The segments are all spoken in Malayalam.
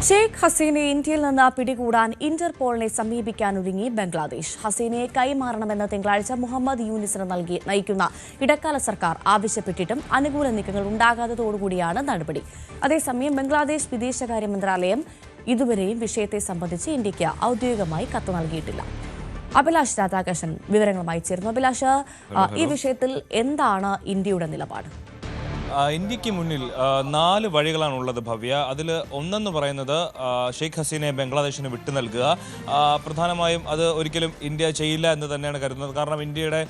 ഷെയ്ഖ് ഹസീനയെ ഇന്ത്യയിൽ നിന്ന് പിടികൂടാൻ ഇന്റർപോളിനെ സമീപിക്കാനൊരുങ്ങി ബംഗ്ലാദേശ്. ഹസീനയെ കൈമാറണമെന്ന് തിങ്കളാഴ്ച മുഹമ്മദ് യൂനിസിന് നയിക്കുന്ന ഇടക്കാല സർക്കാർ ആവശ്യപ്പെട്ടിട്ടും അനുകൂല നീക്കങ്ങൾ ഉണ്ടാകാത്തതോടുകൂടിയാണ് നടപടി. അതേസമയം ബംഗ്ലാദേശ് വിദേശകാര്യ മന്ത്രാലയം ഇതുവരെയും വിഷയത്തെ സംബന്ധിച്ച് ഇന്ത്യയ്ക്ക് ഔദ്യോഗികമായി കത്ത് നൽകിയിട്ടില്ല. അഭിലാഷ് രാധാകൃഷ്ണൻ വിവരങ്ങളുമായി ചേർന്നു. അഭിലാഷ്, ഈ വിഷയത്തിൽ എന്താണ് ഇന്ത്യയുടെ നിലപാട്? ഇന്ത്യക്ക് മുന്നിൽ 4 വഴികളാണുള്ളത് ഭവ്യ. അതിൽ ഒന്നെന്ന് പറയുന്നത് ഷെയ്ഖ് ഹസീനയെ ബംഗ്ലാദേശിന് വിട്ടു നൽകുക. പ്രധാനമായും അത് ഒരിക്കലും ഇന്ത്യ ചെയ്യില്ല എന്ന് തന്നെയാണ് കരുതുന്നത്. കാരണം ഇന്ത്യയുടെ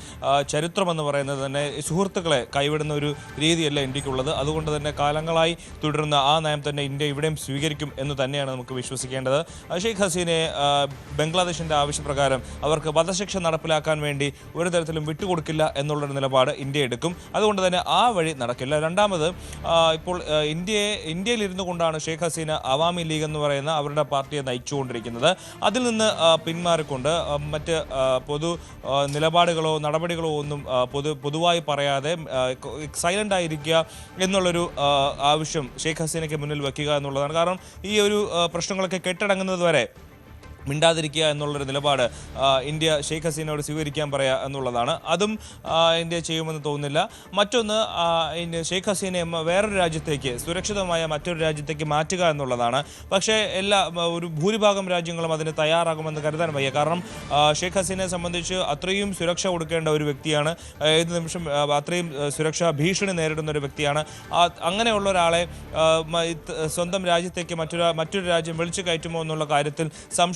ചരിത്രമെന്ന് പറയുന്നത് തന്നെ സുഹൃത്തുക്കളെ കൈവിടുന്ന ഒരു രീതിയല്ല ഇന്ത്യക്കുള്ളത്. അതുകൊണ്ട് തന്നെ കാലങ്ങളായി തുടരുന്ന ആ നയം തന്നെ ഇന്ത്യ ഇവിടെയും സ്വീകരിക്കും എന്ന് തന്നെയാണ് നമുക്ക് വിശ്വസിക്കേണ്ടത്. ഷെയ്ഖ് ഹസീനയെ ബംഗ്ലാദേശിൻ്റെ ആവശ്യപ്രകാരം അവർക്ക് വധശിക്ഷ നടപ്പിലാക്കാൻ വേണ്ടി ഒരു തരത്തിലും വിട്ടുകൊടുക്കില്ല എന്നുള്ളൊരു നിലപാട് ഇന്ത്യ എടുക്കും. അതുകൊണ്ട് തന്നെ ആ വഴി നടക്കില്ല. രണ്ടാമത്, ഇപ്പോൾ ഇന്ത്യയിൽ ഇരുന്നു കൊണ്ടാണ് ഷെയ്ഖ് ഹസീന അവാമി ലീഗ് എന്ന് പറയുന്ന അവരുടെ പാർട്ടിയെ നയിച്ചുകൊണ്ടിരിക്കുന്നത്. അതിൽ നിന്ന് പിന്മാറിക്കൊണ്ട് മറ്റ് പൊതു നിലപാടുകളോ നടപടികളോ ഒന്നും പൊതുവായി പറയാതെ സൈലൻ്റ് ആയിരിക്കുക എന്നുള്ളൊരു ആവശ്യം ഷെയ്ഖ് ഹസീനയ്ക്ക് മുന്നിൽ വയ്ക്കുക എന്നുള്ളതാണ്. കാരണം ഈ ഒരു പ്രശ്നങ്ങളൊക്കെ കെട്ടടങ്ങുന്നത് വരെ മിണ്ടാതിരിക്കുക എന്നുള്ളൊരു നിലപാട് ഇന്ത്യ ഷെയ്ഖ് ഹസീനയോട് സ്വീകരിക്കാൻ പറയുക എന്നുള്ളതാണ്. അതും ഇന്ത്യ ചെയ്യുമെന്ന് തോന്നുന്നില്ല. മറ്റൊന്ന്, ഷെയ്ഖ് ഹസീനയെ വേറൊരു രാജ്യത്തേക്ക്, സുരക്ഷിതമായ മറ്റൊരു രാജ്യത്തേക്ക് മാറ്റുക എന്നുള്ളതാണ്. പക്ഷേ ഒരു ഭൂരിഭാഗം രാജ്യങ്ങളും അതിന് തയ്യാറാകുമെന്ന് കരുതാൻ വയ്യ. കാരണം ഷെയ്ഖ് ഹസീനയെ സംബന്ധിച്ച് അത്രയും സുരക്ഷ കൊടുക്കേണ്ട ഒരു വ്യക്തിയാണ്. ഏത് നിമിഷം അത്രയും സുരക്ഷാ ഭീഷണി നേരിടുന്ന ഒരു വ്യക്തിയാണ്. അങ്ങനെയുള്ള ഒരാളെ സ്വന്തം രാജ്യത്തേക്ക് മറ്റൊരു രാജ്യം വിളിച്ചു കയറ്റുമോ എന്നുള്ള കാര്യത്തിൽ സംശയം